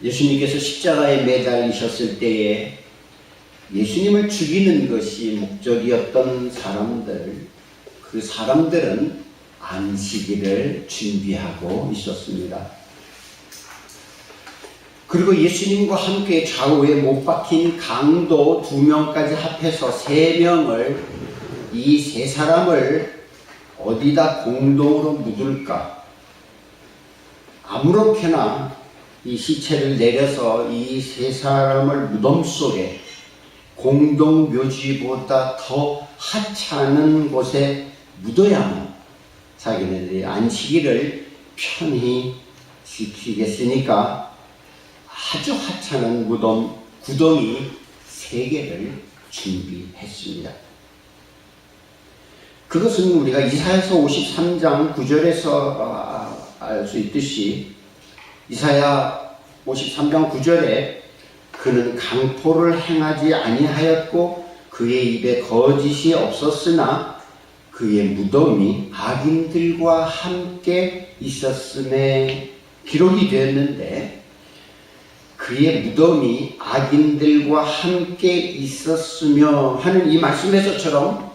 예수님께서 십자가에 매달리셨을 때에 예수님을 죽이는 것이 목적이었던 사람들, 그 사람들은 안식일을 준비하고 있었습니다. 그리고 예수님과 함께 좌우에 못 박힌 강도 2명까지 합해서 3명을, 이 3사람을 어디다 공동으로 묻을까? 아무렇게나 이 시체를 내려서 이 3사람을 무덤 속에 공동묘지보다 더 하찮은 곳에 묻어야만 자기네들이 안식일을 편히 지키겠으니까 아주 하찮은 무덤, 구덩이 3개를 준비했습니다. 그것은 우리가 이사야서 53장 9절에서 알 수 있듯이, 이사야 53장 9절에 그는 강포를 행하지 아니하였고 그의 입에 거짓이 없었으나 그의 무덤이 악인들과 함께 있었음에 기록이 되었는데, 그의 무덤이 악인들과 함께 있었으며 하는 이 말씀에서처럼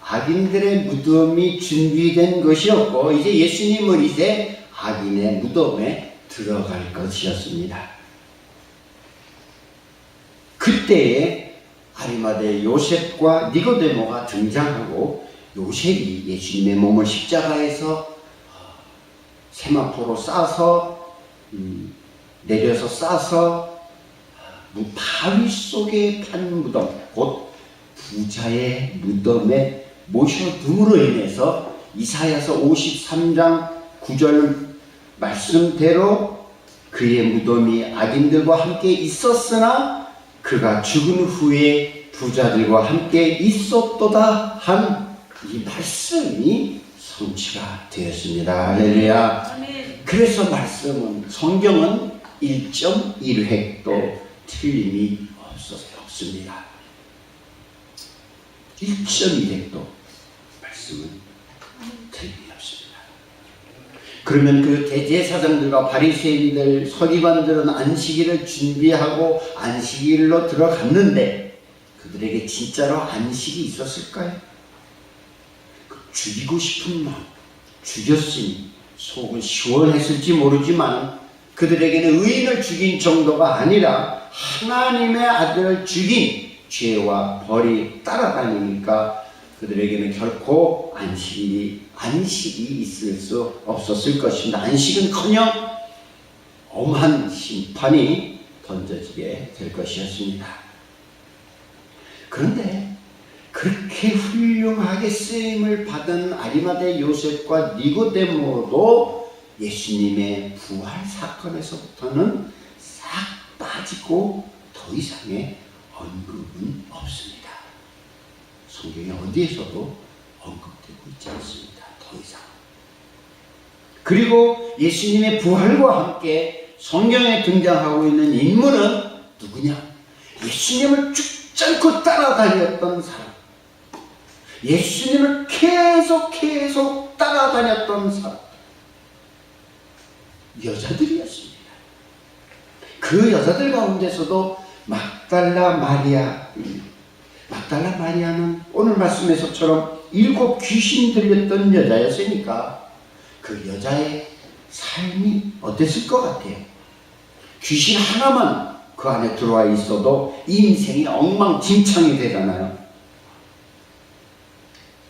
악인들의 무덤이 준비된 것이었고, 이제 예수님은 이제 악인의 무덤에 들어갈 것이었습니다. 그때에 아리마대 요셉과 니고데모가 등장하고, 요셉이 예수님의 몸을 십자가에서 세마포로 싸서 내려서 싸서 바위 속에 판 무덤, 곧 부자의 무덤에 모셔둠으로 인해서 이사야서 53장 9절 말씀대로 그의 무덤이 악인들과 함께 있었으나 그가 죽은 후에 부자들과 함께 있었도다 한 이 말씀이 성취가 되었습니다. 할렐루야. 그래서 말씀은, 성경은 1.1획도 틀림이 없습니다. 1.1획도 말씀은 틀림이 없습니다. 그러면 그 대제사장들과 바리새인들, 서기관들은 안식일을 준비하고 안식일로 들어갔는데 그들에게 진짜로 안식이 있었을까요? 죽이고 싶은 마음, 죽였으니 속은 시원했을지 모르지만 그들에게는 의인을 죽인 정도가 아니라 하나님의 아들을 죽인 죄와 벌이 따라다니니까 그들에게는 결코 안식이 있을 수 없었을 것입니다. 안식은커녕 엄한 심판이 던져지게 될 것이었습니다. 그런데 그렇게 훌륭하게 쓰임을 받은 아리마대 요셉과 니고데모도 예수님의 부활 사건에서부터는 싹 빠지고 더 이상의 언급은 없습니다. 성경에 어디에서도 언급되고 있지 않습니다. 더 이상. 그리고 예수님의 부활과 함께 성경에 등장하고 있는 인물은 누구냐? 예수님을 죽지 않고 따라다녔던 사람, 예수님을 계속 따라다녔던 사람, 여자들이었습니다. 그 여자들 가운데서도 막달라 마리아는 오늘 말씀에서처럼 7 귀신 들렸던 여자였으니까 그 여자의 삶이 어땠을 것 같아요? 귀신 하나만 그 안에 들어와 있어도 인생이 엉망진창이 되잖아요.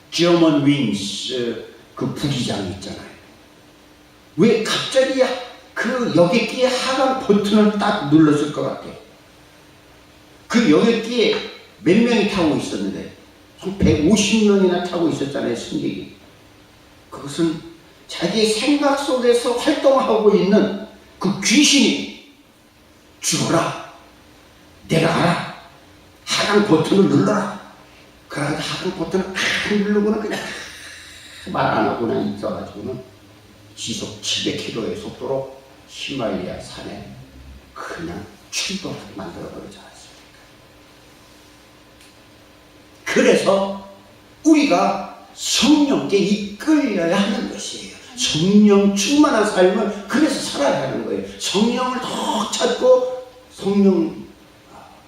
German Wings 그 부기장 있잖아요. 왜 갑자기 그 여객기의 하강 버튼을 딱 눌렀을 것 같아요? 그 여객기에 몇 명이 타고 있었는데 한 150명이나 타고 있었잖아요, 승객이. 그것은 자기의 생각 속에서 활동하고 있는 그 귀신이 죽어라, 내려가라, 하강 버튼을 눌러라. 그러다 하강 버튼을 딱 누르고는 그냥 말 안 하고나 있어가지고는 시속 700km의 속도로 히말라야 산에 그냥 출도를 만들어버리지 않았습니까? 그래서 우리가 성령께 이끌려야 하는 것이에요. 성령 충만한 삶을 그래서 살아야 하는 거예요. 성령을 더 찾고 성령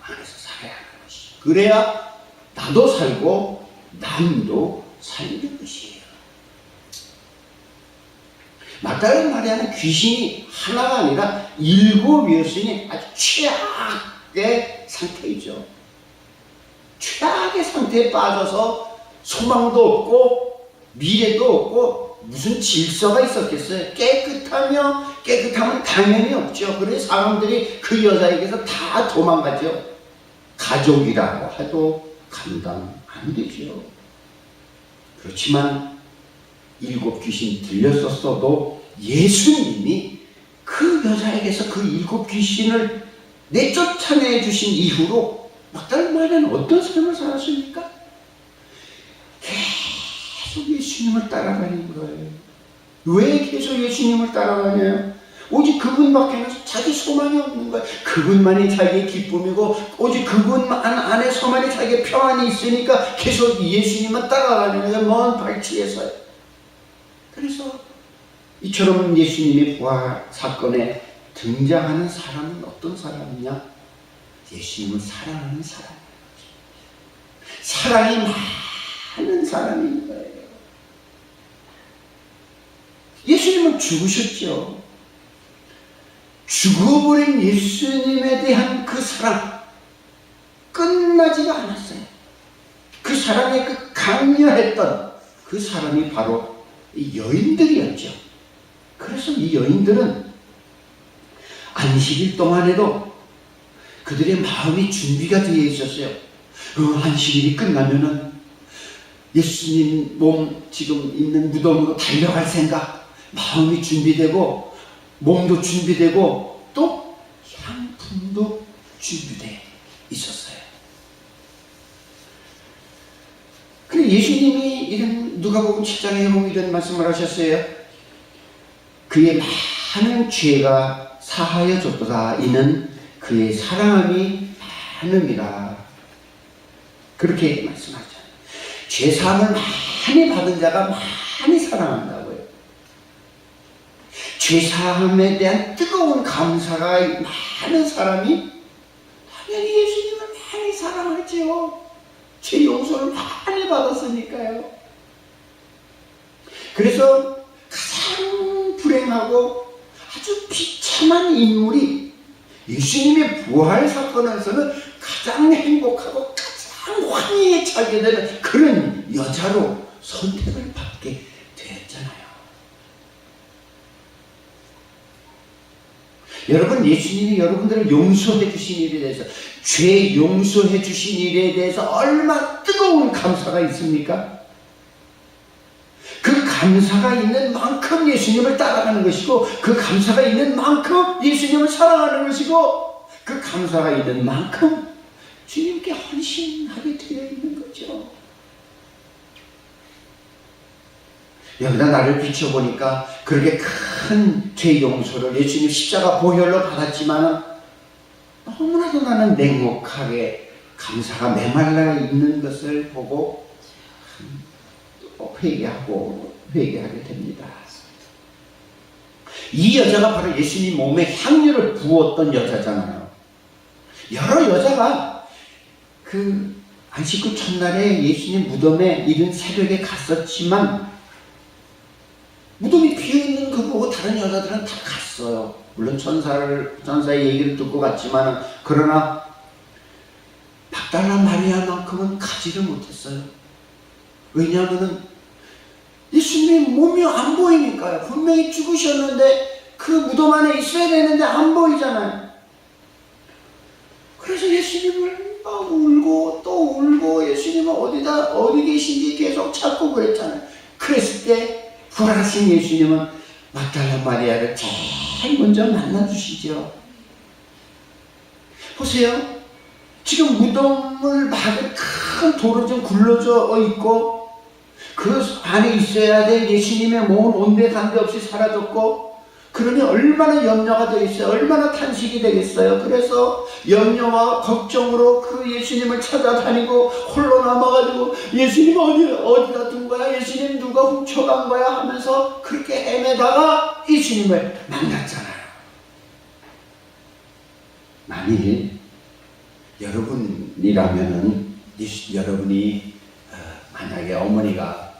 안에서 살아야 하는 것이죠. 그래야 나도 살고 남도 살는 것이에요. 막달라 마리아는 귀신이 하나가 아니라 7이었으니 아주 최악의 상태이죠. 최악의 상태에 빠져서 소망도 없고 미래도 없고 무슨 질서가 있었겠어요. 깨끗하면 당연히 없죠. 그래서 사람들이 그 여자에게서 다 도망가죠. 가족이라고 해도 감당 안 되죠. 그렇지만 7 귀신 들렸었어도 예수님이 그 여자에게서 그 7 귀신을 내쫓아내 주신 이후로 막달라 마리아는 어떤 삶을 살았습니까? 계속 예수님을 따라다니는 거예요. 왜 계속 예수님을 따라다녀요? 오직 그분밖에 자기 소망이 없는 거예요. 그분만이 자기의 기쁨이고 오직 그분만 안에서만이 자기의 평안이 있으니까 계속 예수님만 따라다니는 거예요. 먼 발치에서요. 그래서 이처럼 예수님의 부활 사건에 등장하는 사람은 어떤 사람이냐? 예수님을 사랑하는 사람이에요. 사랑이 많은 사람인 거예요. 예수님은 죽으셨죠. 죽어버린 예수님에 대한 그 사랑 끝나지가 않았어요. 그 사랑의 그 강렬했던 그 사람이 바로 이 여인들이었죠. 그래서 이 여인들은 안식일 동안에도 그들의 마음이 준비가 되어 있었어요. 안식일이 끝나면은 예수님 몸 지금 있는 무덤으로 달려갈 생각, 마음이 준비되고 몸도 준비되고 또 향품도 준비되어 있었어요. 근데 예수님이 이런 누가복음 7장에 보면 이런 말씀을 하셨어요. 그의 많은 죄가 사하여졌도다. 이는 그의 사랑함이 많음이라. 그렇게 말씀하잖아요. 죄사함을 많이 받은 자가 많이 사랑한다고요. 죄사함에 대한 뜨거운 감사가 많은 사람이 당연히 예수님을 많이 사랑하죠. 죄 용서를 많이 받았으니까요. 그래서 가장 불행하고 아주 비참한 인물이 예수님의 부활 사건에서는 가장 행복하고 가장 환희에 차게 되는 그런 여자로 선택을 받게 되었잖아요. 여러분, 예수님이 여러분들을 용서해 주신 일에 대해서, 죄 용서해 주신 일에 대해서 얼마나 뜨거운 감사가 있습니까? 그 감사가 있는 만큼 예수님을 따라가는 것이고, 그 감사가 있는 만큼 예수님을 사랑하는 것이고, 그 감사가 있는 만큼 주님께 헌신하게 되어 있는 거죠. 여기다 나를 비춰보니까 그렇게 큰 죄 용서를 예수님 십자가 보혈로 받았지만 너무나도 나는 냉혹하게 감사가 메말라 있는 것을 보고 회개하게 됩니다. 이 여자가 바로 예수님 몸에 향유를 부었던 여자잖아요. 여러 여자가 그 안식구 첫날에 예수님 무덤에 이른 새벽에 갔었지만 무덤이 비어있는 거 보고 다른 여자들은 다 갔어요. 물론 천사의 얘기를 듣고 갔지만, 그러나 막달라 마리아만큼은 가지를 못했어요. 왜냐하면 예수님의 몸이 안 보이니까요. 분명히 죽으셨는데 그 무덤 안에 있어야 되는데 안 보이잖아요. 그래서 예수님을 막 울고 또 울고 예수님은 어디 계신지 계속 찾고 그랬잖아요. 그랬을 때 부활하신 예수님은 막달라 마리아를 제일 먼저 만나주시죠. 보세요. 지금 무덤을 막은 큰 돌로 좀 굴러져 있고 그 안에 있어야 될 예수님의 몸은 온데간데 없이 사라졌고 그러면 얼마나 염려가 되겠어요? 얼마나 탄식이 되겠어요? 그래서 염려와 걱정으로 그 예수님을 찾아다니고 홀로 남아가지고 예수님 어디다 둔 거야? 예수님 누가 훔쳐간 거야? 하면서 그렇게 헤매다가 예수님을 만났잖아요. 만일 여러분이라면은 여러분이 만약에 어머니가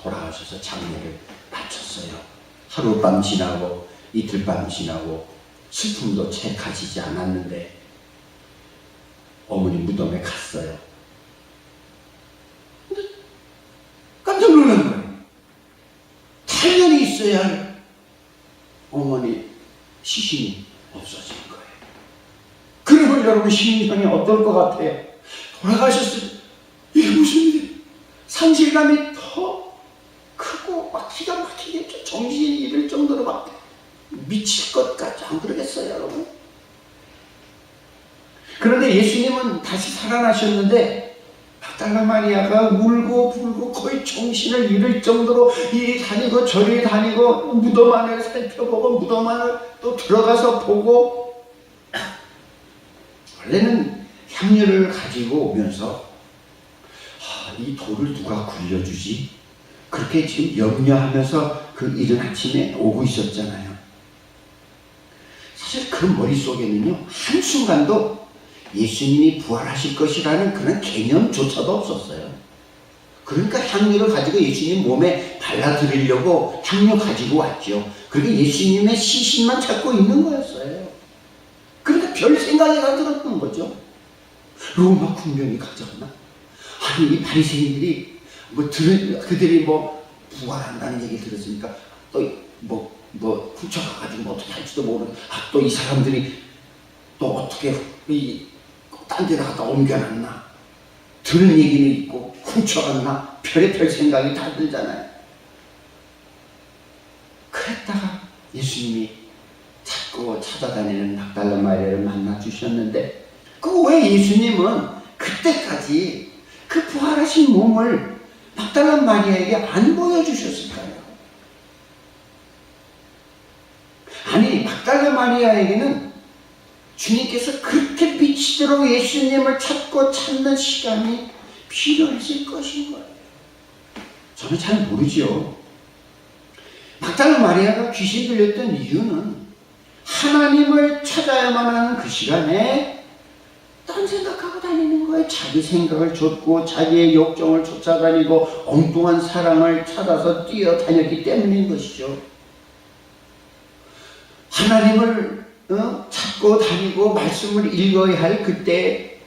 돌아가셔서 장례를 마쳤어요. 하룻밤 지나고 이틀밤 지나고 슬픔도 채 가지지 않았는데 어머니 무덤에 갔어요. 근데 깜짝 놀란 거예요. 당연히 있어야 할 어머니 시신이 없어진 거예요. 그러면 여러분 심정이 어떨 것 같아요? 돌아가셨을 때 이게 무슨 일이에요? 상실감이 더 크고 막 기가 막히게 정신이 잃을 정도로 막 미칠 것 같지 안 그러겠어요, 여러분? 그런데 예수님은 다시 살아나셨는데 막달라 마리아가 울고 불고 거의 정신을 잃을 정도로 이리 다니고 저리 다니고 무덤 안을 살펴보고 무덤 안을 또 들어가서 보고 원래는 향유를 가지고 오면서 이 돌을 누가 굴려주지? 그렇게 지금 염려하면서 그 이른 아침에 오고 있었잖아요. 사실 그 머릿속에는요, 한순간도 예수님이 부활하실 것이라는 그런 개념조차도 없었어요. 그러니까 향유를 가지고 예수님 몸에 발라드리려고 향유 가지고 왔죠. 그리고 예수님의 시신만 찾고 있는 거였어요. 그러니까 별 생각이 다 들었던 거죠. 로마 군병이 가져왔나? 아니 이 바리새인들이 그들이 부활한다는 얘기 들었으니까 또 훔쳐가가지고 어떻게 할지도 모르는 또 이 사람들이 또 어떻게 딴 데다 갖다 옮겨놨나? 들은 얘기는 있고 훔쳐갔나? 별의별 생각이 다 들잖아요. 그랬다가 예수님이 찾고 찾아다니는 막달라 마리아를 만나 주셨는데 왜 예수님은 그때까지 그 부활하신 몸을 막달라 마리아에게 안 보여주셨을까요? 아니 막달라 마리아에게는 주님께서 그렇게 미치도록 예수님을 찾고 찾는 시간이 필요했을 것인 거예요. 저는 잘 모르죠. 막달라 마리아가 귀신 들렸던 이유는 하나님을 찾아야만 하는 그 시간에 딴 생각하고 다니는 거예요. 자기 생각을 좇고 자기의 욕정을 쫓아다니고 엉뚱한 사랑을 찾아서 뛰어다녔기 때문인 것이죠. 하나님을 찾고 다니고 말씀을 읽어야 할 그때,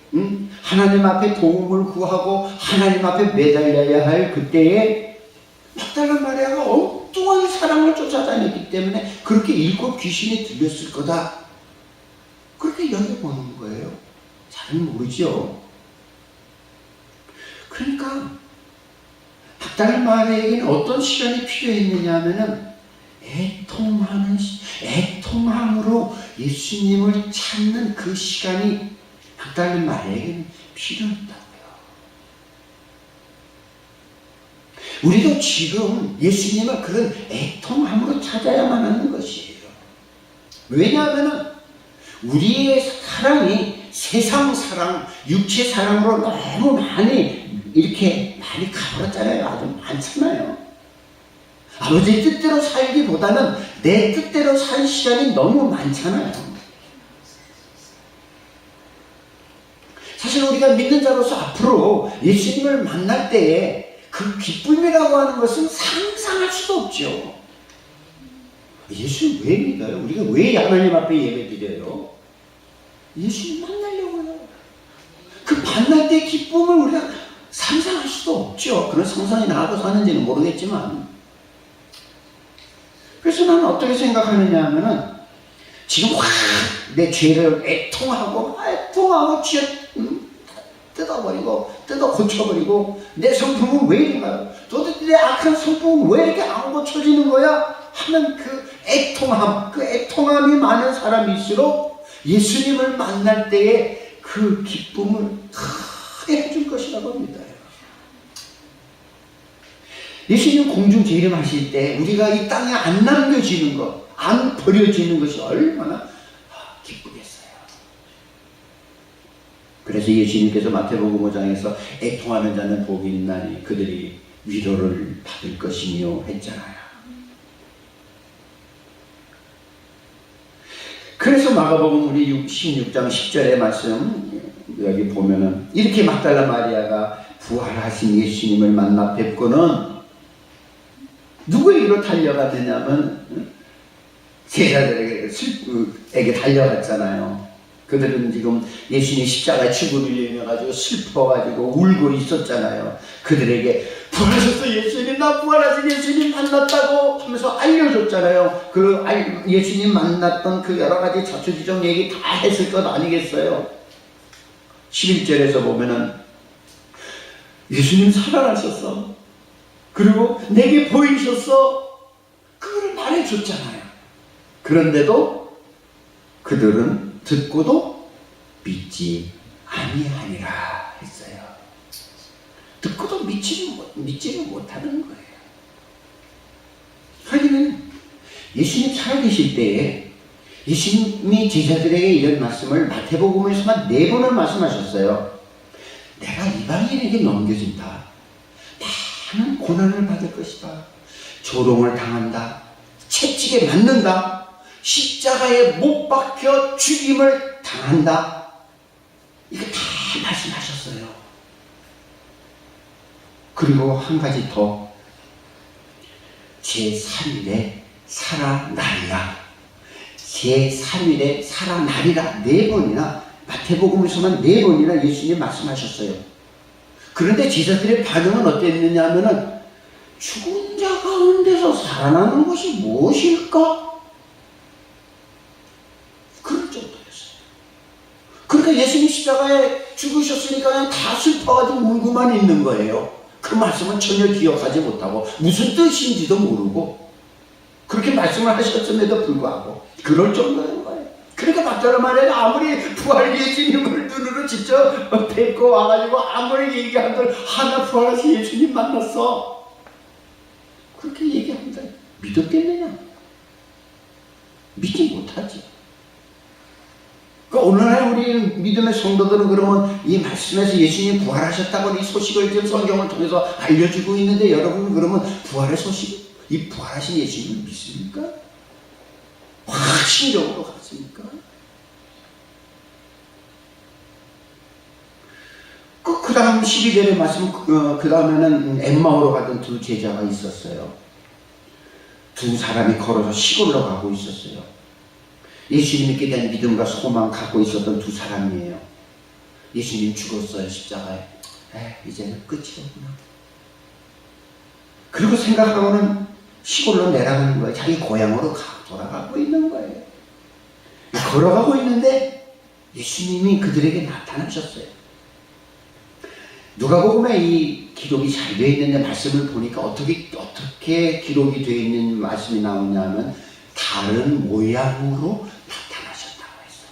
하나님 앞에 도움을 구하고 하나님 앞에 매달려야 할 그때에 막달라 마리아가 엉뚱한 사랑을 쫓아다녔기 때문에 그렇게 일곱 귀신이 들렸을 거다. 그렇게 여겨보는 거예요. 잘 모르죠. 그러니까 막달라 마리아에게는 어떤 시간이 필요했느냐 하면은 애통함으로 예수님을 찾는 그 시간이 막달라 마리아에게는 필요했다고요. 우리도 지금 예수님을 그런 애통함으로 찾아야만 하는 것이에요. 왜냐하면 우리의 사랑이 세상 사랑, 육체 사랑으로 너무 많이 가버렸잖아요. 아주 많잖아요. 아버지 뜻대로 살기보다는 내 뜻대로 살 시간이 너무 많잖아요. 사실 우리가 믿는 자로서 앞으로 예수님을 만날 때에 그 기쁨이라고 하는 것은 상상할 수도 없죠. 예수 왜 믿어요? 우리가 왜 하나님 앞에 예배드려요? 예수님 만나려고요. 그 만날 때 기쁨을 우리가 상상할 수도 없죠. 그런 상상이 나하고 사는지는 모르겠지만. 그래서 나는 어떻게 생각하느냐 하면은 지금 확 내 죄를 애통하고 뜯어 고쳐버리고 내 성품은 왜 이런가요? 도대체 내 악한 성품은 왜 이렇게 안 고쳐지는 거야? 하는 그 애통함이 많은 사람일수록 예수님을 만날 때에 그 기쁨을 크게 해줄 것이라고 믿어요. 예수님 공중 재림하실 때 우리가 이 땅에 안 남겨지는 것, 안 버려지는 것이 얼마나 기쁘겠어요. 그래서 예수님께서 마태복음 5장에서 애통하는 자는 복이 있나니 그들이 위로를 받을 것이며 했잖아요. 그래서 마가복음 우리 16장 10절의 말씀 여기 보면은 이렇게 막달라 마리아가 부활하신 예수님을 만나 뵙고는 누구에게로 달려갔느냐면 제자들에게 달려갔잖아요. 그들은 지금 예수님 십자가에 죽음을 인해가지고 슬퍼가지고 울고 있었잖아요. 그들에게 부활하셨어 예수님, 나 부활하신 예수님 만났다고 하면서 알려줬잖아요. 그 예수님 만났던 그 여러 가지 자초지종 얘기 다 했을 것 아니겠어요? 11절에서 보면은 예수님 살아나셨어. 그리고 내게 보이셨어. 그걸 말해줬잖아요. 그런데도 그들은 듣고도 믿지 아니하니라 했어요. 듣고도 믿지를 못하는 거예요. 하기는 예수님 살아계실 때에 예수님이 제자들에게 이런 말씀을 마태복음에서만 4번을 말씀하셨어요. 내가 이방인에게 넘겨진다. 많은 고난을 받을 것이다. 조롱을 당한다. 채찍에 맞는다. 십자가에 못 박혀 죽임을 당한다. 이거 다 말씀하셨어요. 그리고 한 가지 더, 제3일에 살아나리라. 제3일에 살아나리라 4번이나 마태복음에서만 4번이나 예수님 말씀하셨어요. 그런데 제자들의 반응은 어땠느냐 하면은 죽은 자 가운데서 살아나는 것이 무엇일까? 그럴 정도였어요. 그러니까 예수님 십자가에 죽으셨으니까 그냥 다 슬퍼가지고 울고만 있는 거예요. 그 말씀은 전혀 기억하지 못하고 무슨 뜻인지도 모르고 그렇게 말씀을 하셨음에도 불구하고 그럴 정도인 거예요. 그러니까 막달라 마리아가 아무리 부활 예수님을 눈으로 직접 뵙고 와가지고 아무리 얘기한들 하나 부활하신 예수님 만났어. 그렇게 얘기합니다. 믿었겠느냐? 믿지 못하지. 그러니까 오늘날 우리 믿음의 성도들은 그러면 이 말씀에서 예수님 부활하셨다고 이 소식을 지금 성경을 통해서 알려주고 있는데 여러분은 그러면 부활의 소식, 이 부활하신 예수님을 믿습니까? 확신적으로 갔습니까? 그 다음 12절의 말씀, 그 다음에는 엠마오로 가던 두 제자가 있었어요. 두 사람이 걸어서 시골로 가고 있었어요. 예수님께 대한 믿음과 소망 갖고 있었던 두 사람이에요. 예수님 죽었어요, 십자가에. 이제는 끝이겠구나. 그리고 생각하고는 시골로 내려가는 거예요. 자기 고향으로 돌아가고 있는 거예요. 걸어가고 있는데 예수님이 그들에게 나타나셨어요. 누가복음에 이 기록이 잘 되어 있는데 말씀을 보니까 어떻게 기록이 되어 있는 말씀이 나오냐면 다른 모양으로 나타나셨다고 했어요.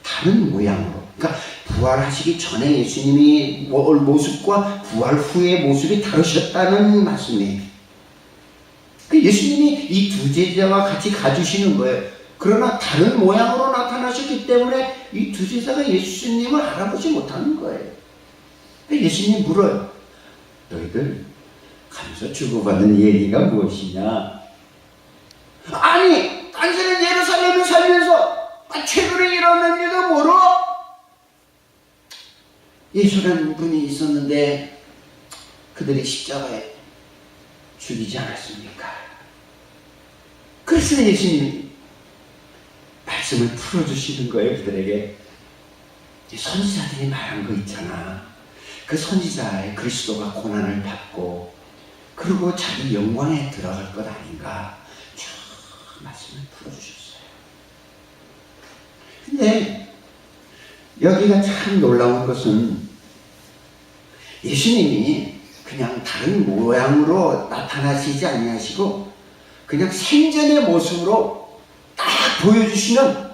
다른 모양으로. 그러니까 부활하시기 전에 예수님이 모습과 부활 후의 모습이 다르셨다는 말씀이에요. 예수님이 이 두 제자와 같이 가주시는 거예요. 그러나 다른 모양으로 나타나셨기 때문에 이 두 제자가 예수님을 알아보지 못하는 거예요. 예수님이 물어요. 너희들 가면서 주고받는 얘기가 무엇이냐? 아니, 당신은 예루살렘에 살면서 최근에 일어난 일도 모르어? 예수라는 분이 있었는데 그들이 십자가에 죽이지 않았습니까? 그래서 예수님이 말씀을 풀어주시는 거예요. 그들에게 선지자들이 말한 거 있잖아. 그 선지자의 그리스도가 고난을 받고 그리고 자기 영광에 들어갈 것 아닌가 쭉 말씀을 풀어주셨어요. 근데 여기가 참 놀라운 것은 예수님이 그냥 다른 모양으로 나타나시지 아니하시고 그냥 생전의 모습으로 딱 보여주시면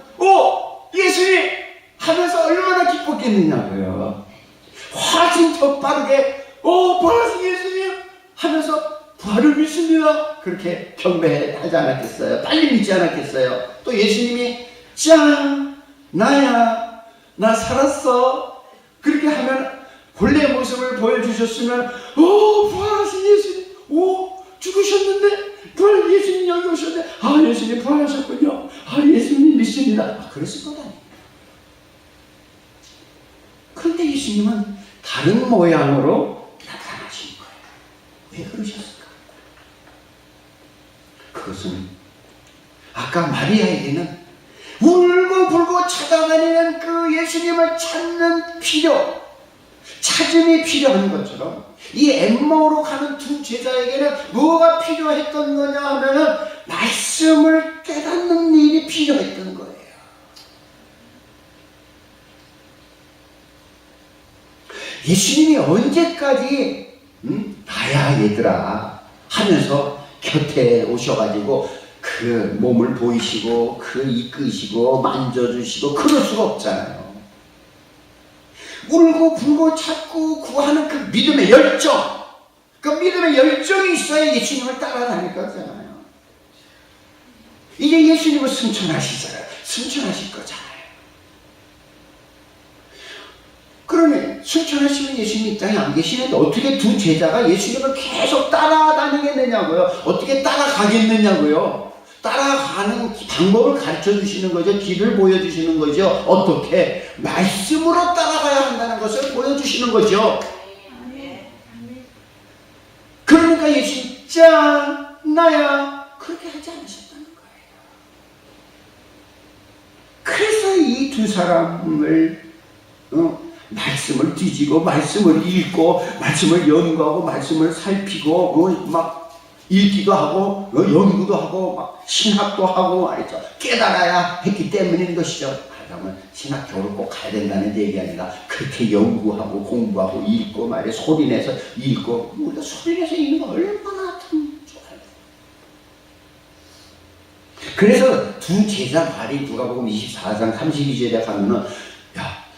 예수님! 하면서 얼마나 기뻤겠느냐고요. 훨씬 더 빠르게 부활하신 예수님! 하면서 부활을 믿습니다. 그렇게 경배하지 않았겠어요? 빨리 믿지 않았겠어요? 또 예수님이 짠 나야 나 살았어 그렇게 하면 본래의 모습을 보여주셨으면 부활하신 예수님 죽으셨는데 부활 예수님 여기 오셨네. 예수님 부활하셨군요. 예수님 믿습니다. 그랬을 것 아니에요. 그런데 예수님은 다른 모양으로 나타나신 거예요. 왜 그러셨을까? 그것은 아까 마리아에게는 울고 불고 찾아다니는 그 예수님을 찾는 찾음이 필요한 것처럼 이 엠마오로 가는 두 제자에게는 뭐가 필요했던 거냐 하면은 말씀을 깨닫는 일이 필요했던 거예요. 예수님이 언제까지 나야 얘들아 하면서 곁에 오셔가지고 그 몸을 보이시고 그 이끄시고 만져주시고 그럴 수가 없잖아요. 울고 불고 찾고 구하는 그 믿음의 열정, 그 믿음의 열정이 있어야 예수님을 따라다닐 거잖아요. 이제 예수님을 승천하시잖아요. 승천하실 거잖아요. 그러면 승천하시면 예수님이 이 땅에 안 계시는데 어떻게 두 제자가 예수님을 계속 따라다니겠느냐고요. 어떻게 따라가겠느냐고요. 따라가는 방법을 가르쳐 주시는 거죠. 길을 보여주시는 거죠. 어떻게? 말씀으로 따라가야 한다는 것을 보여주시는 거죠. 그러니까 예수님 짠 나야 그렇게 하지 않으셨다는 거예요. 그래서 이 두 사람을 말씀을 뒤지고 말씀을 읽고 말씀을 연구하고 말씀을 살피고 막 읽기도 하고 연구도 하고 막 신학도 하고 말이죠. 깨달아야 했기 때문인 것이죠. 그러면 신학 교를 꼭 가야 된다는 얘기 아니라 그렇게 연구하고 공부하고 읽고 말이야 소리내서 읽고 우리가 소리내서 읽는 거 얼마나 참 좋아요. 그래서 두 제자 말이 누가복음 24장 32절에 가면은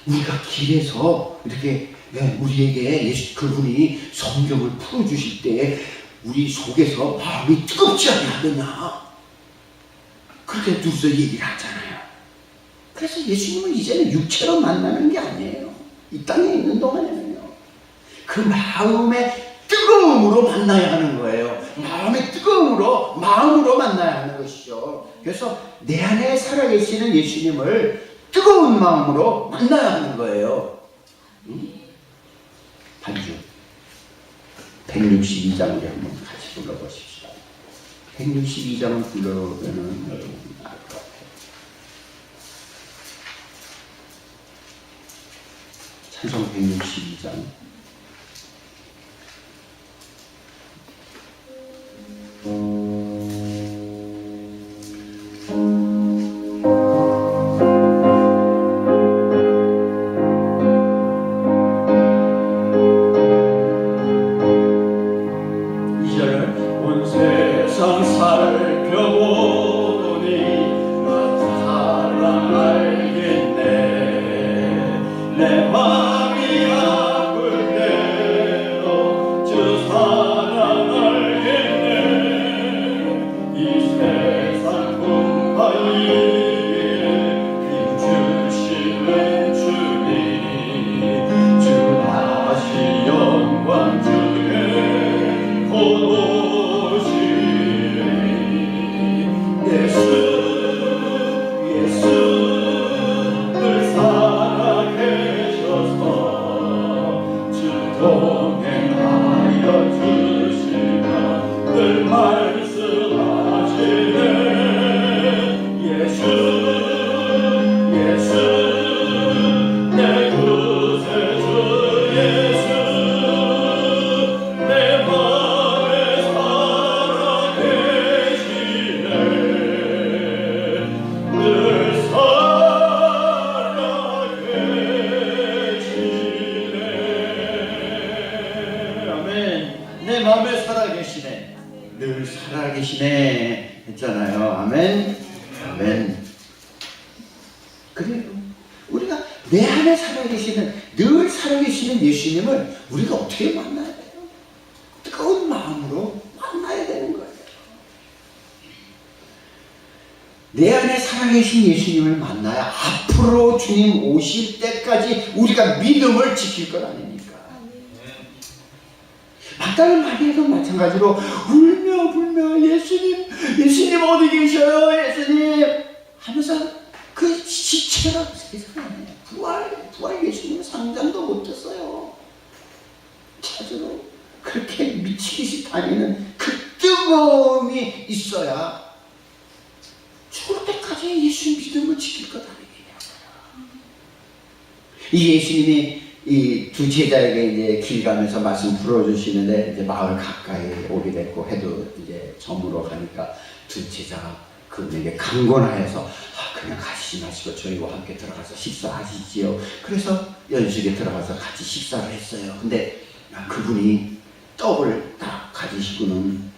우리가 길에서 이렇게 우리에게 그분이 성경을 풀어주실 때에 우리 속에서 마음이 뜨겁지 않느냐 그렇게 둘이서 얘기를 하잖아요. 그래서 예수님은 이제는 육체로 만나는 게 아니에요. 이 땅에 있는 동안에는요. 그 마음의 뜨거움으로 만나야 하는 거예요. 마음의 뜨거움으로 마음으로 만나야 하는 것이죠. 그래서 내 안에 살아계시는 예수님을 뜨거운 마음으로 만나야 하는 거예요. 반주 162장을 한번 같이 불러보십시다. 162장을 불러보면 여러분 알 것 같아요. 찬송 162장 늘 살아계시네 했잖아요. 아멘. 아멘. 그래요. 우리가 내 안에 살아계시는 늘 살아계시는 예수님을 우리가 어떻게 만나야 돼요? 뜨거운 마음으로 살아계신 예수님을 만나야 앞으로 주님 오실 때까지 우리가 믿음을 지킬 것 아닙니까? 막달라 마리아도 마찬가지로 울며 불며 예수님 어디 계셔요? 예수님 하면서 그 시체가 세상에 부활 예수님 상장도 못했어요. 찾으러 그렇게 미치듯이 다니는 그 뜨거움이 있어야 죽을 때까지 예수 믿음을 지킬 것 아니겠냐. 이 예수님이 이 두 제자에게 이제 길 가면서 말씀 풀어주시는데 이제 마을 가까이 오게 됐고 해도 이제 저물어 가니까 두 제자가 그분에게 강권하여서 그냥 가시지 마시고 저희와 함께 들어가서 식사하시지요. 그래서 연식에 들어가서 같이 식사를 했어요. 근데 그분이 떡을 딱 가지시고는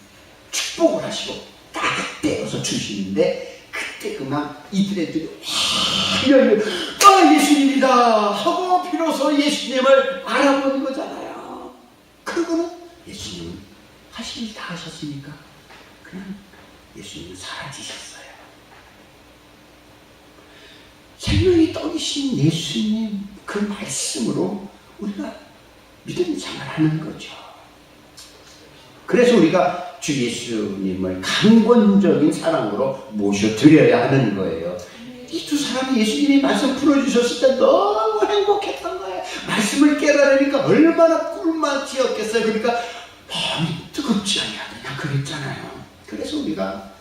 축복을 하시고 딱 떼어서 주시는데 그때 그만 이들애들이 예수님이다 하고 비로소 예수님을 알아보는 거잖아요. 그러고는 예수님은 하실 일 다 하셨으니까 그냥 예수님은 사라지셨어요. 생명이 떡이신 예수님 그 말씀으로 우리가 믿음 생활하는 거죠. 그래서 우리가 주 예수님을 강권적인 사랑으로 모셔드려야 하는 거예요. 이 두 사람이 예수님이 말씀 풀어주셨을 때 너무 행복했던 거예요. 말씀을 깨달으니까 얼마나 꿀맛이었겠어요. 그러니까 마음이 뜨겁지 않냐 그랬잖아요. 그래서 우리가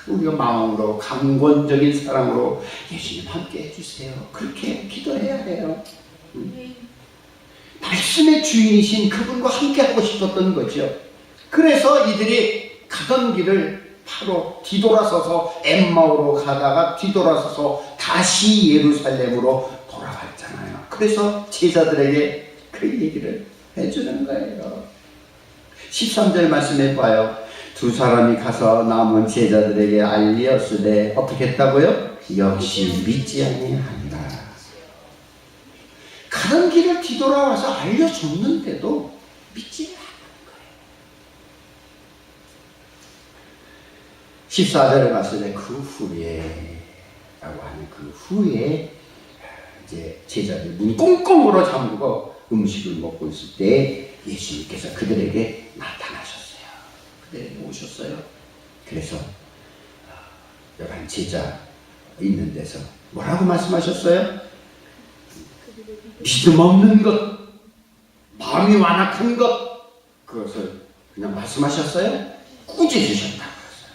마음으로 강권적인 사랑으로 예수님 함께 해주세요. 그렇게 기도해야 해요. 말씀의 주인이신 그분과 함께 하고 싶었던 거죠. 그래서 이들이 가던 길을 바로 뒤돌아서서 엠마오로 가다가 뒤돌아서서 다시 예루살렘으로 돌아갔잖아요. 그래서 제자들에게 그 얘기를 해주는 거예요. 13절 말씀해 봐요. 두 사람이 가서 남은 제자들에게 알리었으되 어떻게 했다고요? 역시 믿지 아니하니라. 가던 길을 뒤돌아와서 알려줬는데도 믿지 않는 거예요. 14절에 말씀에 그 후에 라고 하는 그 후에 이제 제자들 문 꽁꽁으로 잠그고 음식을 먹고 있을 때 예수님께서 그들에게 나타나셨어요. 그들에게 오셨어요. 그래서 11 제자 있는 데서 뭐라고 말씀하셨어요? 믿음 없는 것, 마음이 완악한 것, 그것을 그냥 말씀하셨어요? 꾸짖으셨다고 했어요.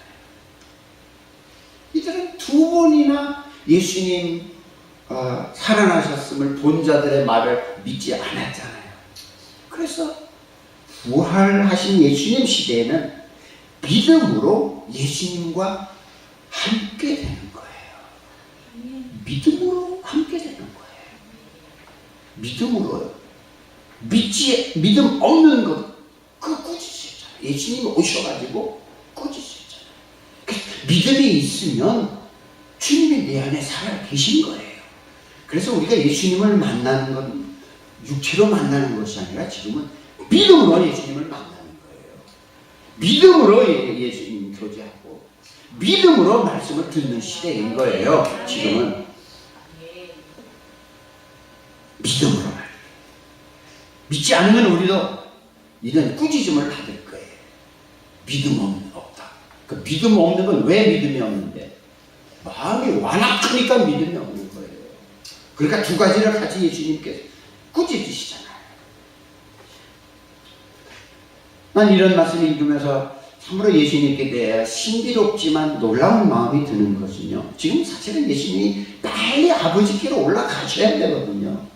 이들은 두 번이나 예수님 살아나셨음을 본 자들의 말을 믿지 않았잖아요. 그래서 부활하신 예수님 시대에는 믿음으로 예수님과 함께 되는 거예요. 믿음으로 함께 되는 거예요. 믿음으로요. 믿음 없는 것, 그거 꾸짖으셨잖아요. 예수님이 오셔가지고 꾸짖으셨잖아요. 믿음이 있으면 주님이 내 안에 살아 계신 거예요. 그래서 우리가 예수님을 만나는 건 육체로 만나는 것이 아니라 지금은 믿음으로 예수님을 만나는 거예요. 믿음으로 예수님 교제하고 믿음으로 말씀을 듣는 시대인 거예요. 지금은 믿음으로 말해요. 믿지 않으면 우리도 이런 꾸짖음을 받을 거예요. 믿음 없다. 그 믿음 없는 건 왜 믿음이 없는데? 마음이 완악하니까 믿음이 없는 거예요. 그러니까 두 가지를 같이 예수님께서 꾸짖으시잖아요. 난 이런 말씀을 읽으면서 참으로 예수님께 대해 신비롭지만 놀라운 마음이 드는 것은요. 지금 사실은 예수님이 빨리 아버지께로 올라가셔야 되거든요.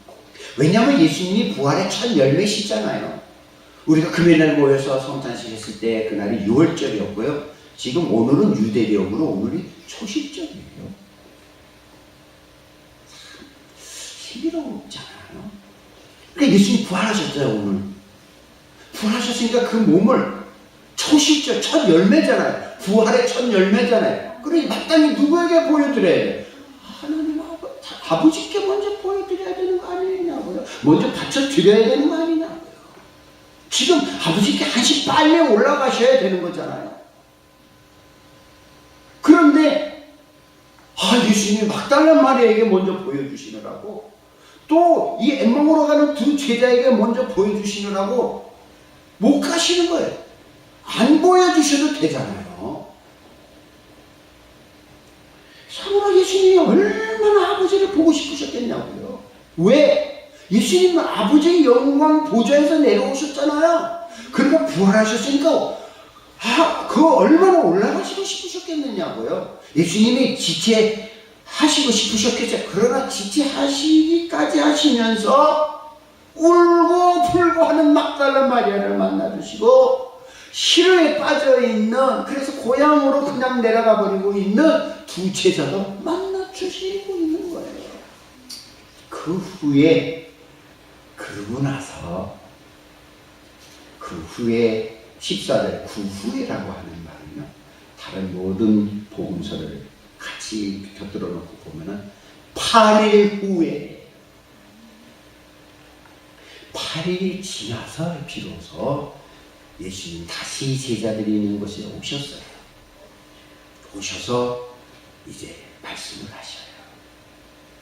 왜냐하면 예수님이 부활의 첫 열매시잖아요. 우리가 금요일날 모여서 성탄식 했을 때 그날이 6월절이었고요. 지금 오늘은 유대력으로 오늘이 초실절이에요. 신비롭잖아요. 그러니까 예수님이 부활하셨어요. 오늘 부활하셨으니까 그 몸을 초실절 첫 열매잖아요. 부활의 첫 열매잖아요. 그러니 마땅히 누구에게 보여드려야 돼요? 하나님 아버지께 먼저 보여드려야 되는 거 아니냐고요. 먼저 바쳐드려야 되는 거 아니냐고요. 지금 아버지께 한시 빨리 올라가셔야 되는 거잖아요. 그런데 예수님이 막달라 마리아에게 먼저 보여주시느라고, 또 이 엠마오로 가는 두 제자에게 먼저 보여주시느라고 못 가시는 거예요. 안 보여주셔도 되잖아요. 참으로 예수님이 얼마나 아버지를 보고 싶으셨겠냐고요. 왜? 예수님은 아버지의 영광 보좌에서 내려오셨잖아요. 그러니까 부활하셨으니까 그 얼마나 올라가시고 싶으셨겠느냐고요. 예수님이 지체하시고 싶으셨겠죠. 그러나 지체하시기까지 하시면서 울고 불고 하는 막달라 마리아를 만나주시고, 시루에 빠져있는, 그래서 고향으로 그냥 내려가 버리고 있는 두 제자도 만나주시고 있는 거예요. 그 후에, 그러고 나서, 그 후에 14절, 그 후에라고 하는 말은요, 다른 모든 복음서를 같이 곁들여 놓고 보면은 8일 후에, 8일이 지나서 비로소 예수님 다시 제자들이 있는 곳에 오셨어요. 오셔서 이제 말씀을 하셔요.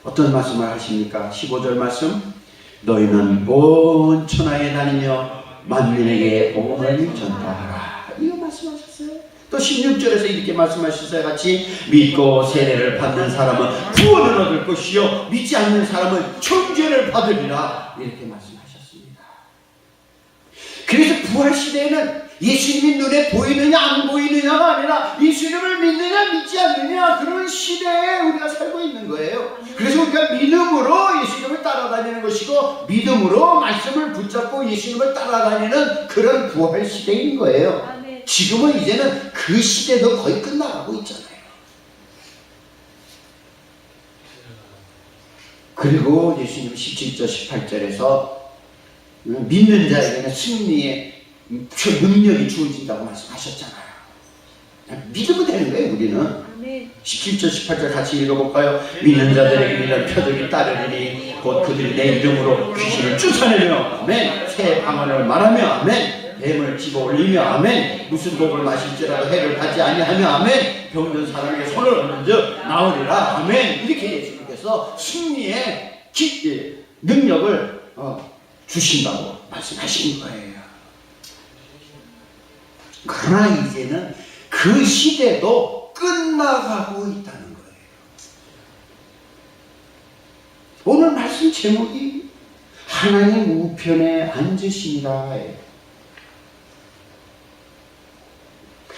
어떤 말씀을 하십니까? 15절 말씀. 너희는 온 천하에 다니며 만민에게 복음을 전파하라. 이거 말씀하셨어요. 또 16절에서 이렇게 말씀하셨어요. 같이. 믿고 세례를 받는 사람은 구원을 얻을 것이요 믿지 않는 사람은 천죄를 받으리라. 이렇게 말씀하셨습니다. 그래서 부활시대에는 예수님이 눈에 보이느냐 안 보이느냐가 아니라 예수님을 믿느냐 믿지 않느냐, 그런 시대에 우리가 살고 있는 거예요. 그래서 우리가 믿음으로 예수님을 따라다니는 것이고, 믿음으로 말씀을 붙잡고 예수님을 따라다니는 그런 부활시대인 거예요. 지금은 이제는 그 시대도 거의 끝나가고 있잖아요. 그리고 예수님 17절 18절에서 믿는 자에게는 승리의 능력이 주어진다고 말씀하셨잖아요. 믿으면 되는 거예요, 우리는. 17절 18절 같이 읽어볼까요? 믿는 자들에게 이런 표적이 따르리니 곧 그들이 내 이름으로 귀신을 쫓아내며, 아멘, 새 방언을 말하며, 아멘, 뱀을 집어 올리며, 아멘, 무슨 독을 마실지라도 해를 받지 아니하며, 아멘, 병든 사람에게 손을 얹어 나으리라, 아멘. 이렇게 예수님께서 승리의 능력을 주신다고 말씀하신 거예요. 그러나 이제는 그 시대도 끝나가고 있다는 거예요. 오늘 말씀 제목이 하나님 우편에 앉으시니라.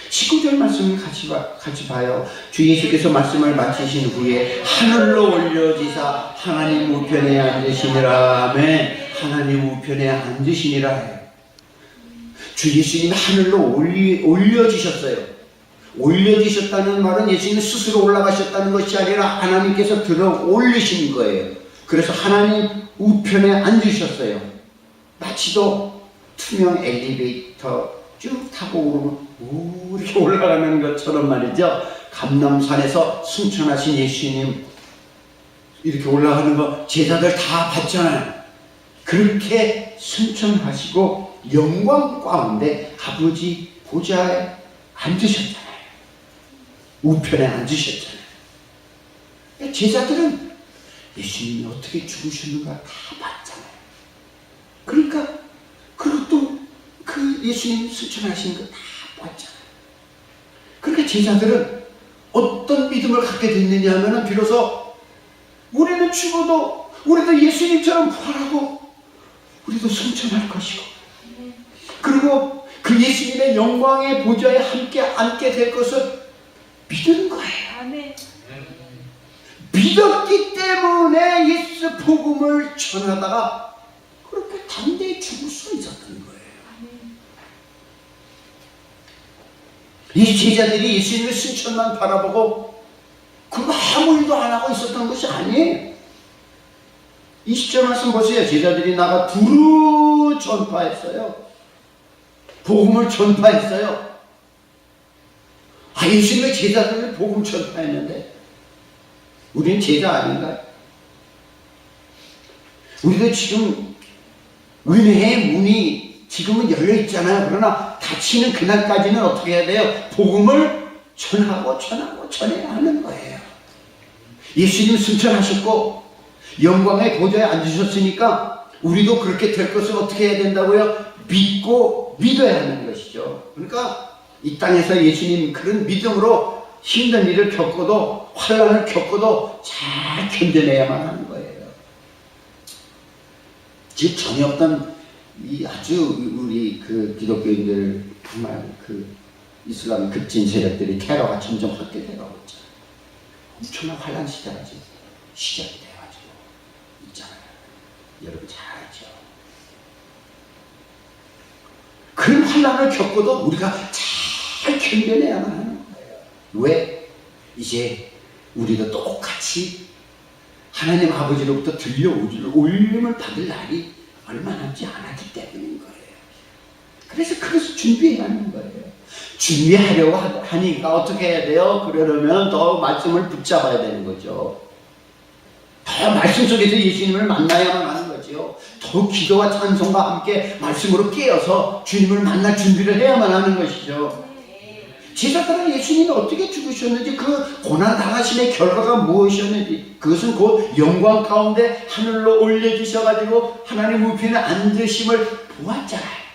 19절 말씀을 같이 봐요. 주 예수께서 말씀을 마치신 후에 하늘로 올려지사 하나님 우편에 앉으시니라. 아멘. 하나님 우편에 앉으시니라 해요. 주 예수님이 하늘로 올려지셨어요. 올려지셨다는 말은 예수님이 스스로 올라가셨다는 것이 아니라 하나님께서 들어 올리신 거예요. 그래서 하나님 우편에 앉으셨어요. 마치도 투명 엘리베이터 쭉 타고 오르면 이렇게 올라가는 것처럼 말이죠. 감람산에서 승천하신 예수님 이렇게 올라가는 거 제자들 다 봤잖아요. 그렇게 승천하시고 영광 가운데 아버지 보좌에 앉으셨잖아요. 우편에 앉으셨잖아요. 제자들은 예수님이 어떻게 죽으셨는가 다 봤잖아요. 그러니까 그리고 또 그 예수님 승천하신 거 다 봤잖아요. 그러니까 제자들은 어떤 믿음을 갖게 됐느냐 하면 비로소 우리는 죽어도 우리도 예수님처럼 부활하고 우리도 승천할 것이고, 그리고 그 예수님의 영광의 보좌에 함께 앉게 될 것을 믿는 거예요. 아멘. 믿었기 때문에 예수 복음을 전하다가 그렇게 담대히 죽을 수 있었던 거예요. 이 제자들이 예수님의 승천만 바라보고 그거 아무 일도 안 하고 있었던 것이 아니에요. 20절 말씀 보세요. 제자들이 나가 두루 전파했어요. 복음을 전파했어요. 예수님의 제자들이 복음 전파했는데 우리는 제자 아닌가요? 우리도 지금 은혜의 문이 지금은 열려 있잖아요. 그러나 닫히는 그날까지는 어떻게 해야 돼요? 복음을 전하고 전해야 하는 거예요. 예수님 승천하셨고 영광의 보좌에 앉으셨으니까 우리도 그렇게 될 것을 어떻게 해야 된다고요? 믿고 믿어야 하는 것이죠. 그러니까 이 땅에서 예수님 그런 믿음으로 힘든 일을 겪어도 환난을 겪어도 잘 견뎌내야만 하는 거예요. 지금 전혀 없던 이 아주 우리 그 기독교인들 정말 그 이슬람 급진 세력들이 테러가 점점 확대되고 있잖아요. 엄청난 환난 시대가 지금 시작이 돼가지고 있잖아요. 여러분 잘 알죠. 그런 환난을 겪어도 우리가 잘 견뎌내야만 하는 거예요. 왜? 이제 우리도 똑같이 하나님 아버지로부터 들려오기를 올림을 받을 날이 얼마 남지 않았기 때문인 거예요. 그래서 준비해야 하는 거예요. 준비하려고 하니까 어떻게 해야 돼요? 그러려면 더 말씀을 붙잡아야 되는 거죠. 더 말씀 속에서 예수님을 만나야만 하는 거죠. 더 기도와 찬송과 함께 말씀으로 깨어서 주님을 만날 준비를 해야만 하는 것이죠. 제자들은 예수님이 어떻게 죽으셨는지 그 고난당하심의 결과가 무엇이었는지 그것은 곧 영광 가운데 하늘로 올려주셔가지고 하나님 우편에 앉으심을 보았잖아요.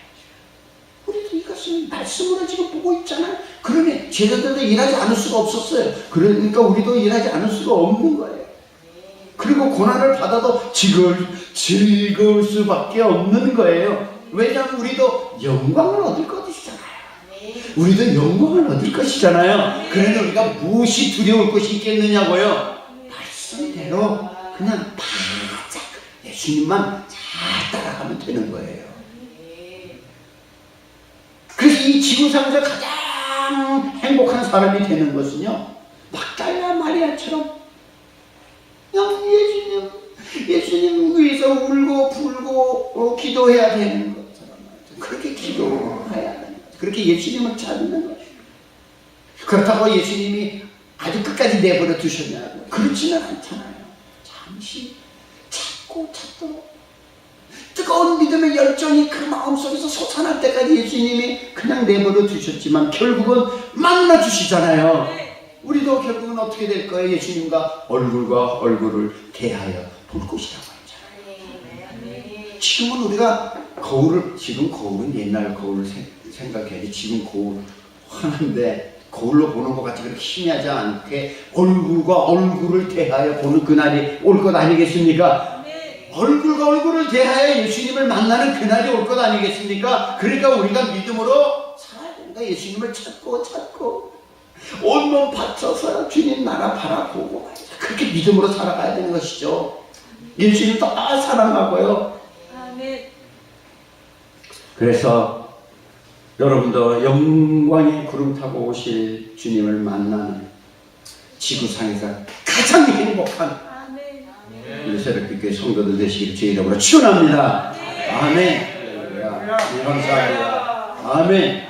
우리도 이것을 말씀으로 지금 보고 있잖아요. 그러니 제자들도 일하지 않을 수가 없었어요. 그러니까 우리도 일하지 않을 수가 없는 거예요. 그리고 고난을 받아도 즐거울 수밖에 없는 거예요. 왜냐하면 우리도 영광을 얻을 것이잖아요. 우리도 영광을 얻을 것이잖아요. 그런데 우리가 무엇이 두려울 것이 있겠느냐고요. 말씀대로 그냥 바짝 예수님만 잘 따라가면 되는 거예요. 그래서 이 지구상에서 가장 행복한 사람이 되는 것은요, 막달라 마리아처럼 예수님 위해서 울고 불고 기도해야 되는 것처럼 그렇게 기도해야 되는 거죠. 그렇게 예수님을 찾는 거죠. 그렇다고 예수님이 아주 끝까지 내버려 두셨냐고 그렇지는 않잖아요. 잠시 찾도록 뜨거운 믿음의 열정이 그 마음속에서 솟아날 때까지 예수님이 그냥 내버려 두셨지만 결국은 만나 주시잖아요. 우리도 결국은 어떻게 될 거예요? 예수님과 얼굴과 얼굴을 대하여 볼 것이라고 했잖아요. 지금은 우리가 지금 거울은 옛날 거울을 생각해야지. 지금 거울 화난데 거울로 보는 것 같이 그렇게 희미하지 않게 얼굴과 얼굴을 대하여 보는 그날이 올 것 아니겠습니까? 얼굴과 얼굴을 대하여 예수님을 만나는 그날이 올 것 아니겠습니까? 그러니까 우리가 믿음으로 살아야 된다. 예수님을 찾고 온몸 바쳐서 주님 나라 바라보고 그렇게 믿음으로 살아가야 되는 것이죠. 예수님 더 사랑하고요. 그래서 여러분도 영광의 구름 타고 오실 주님을 만나는 지구상에서 가장 행복한 우리 새벽교회 성도들 되시기를 주의 이름으로 축원합니다. 아멘. 감사합니다. 아멘.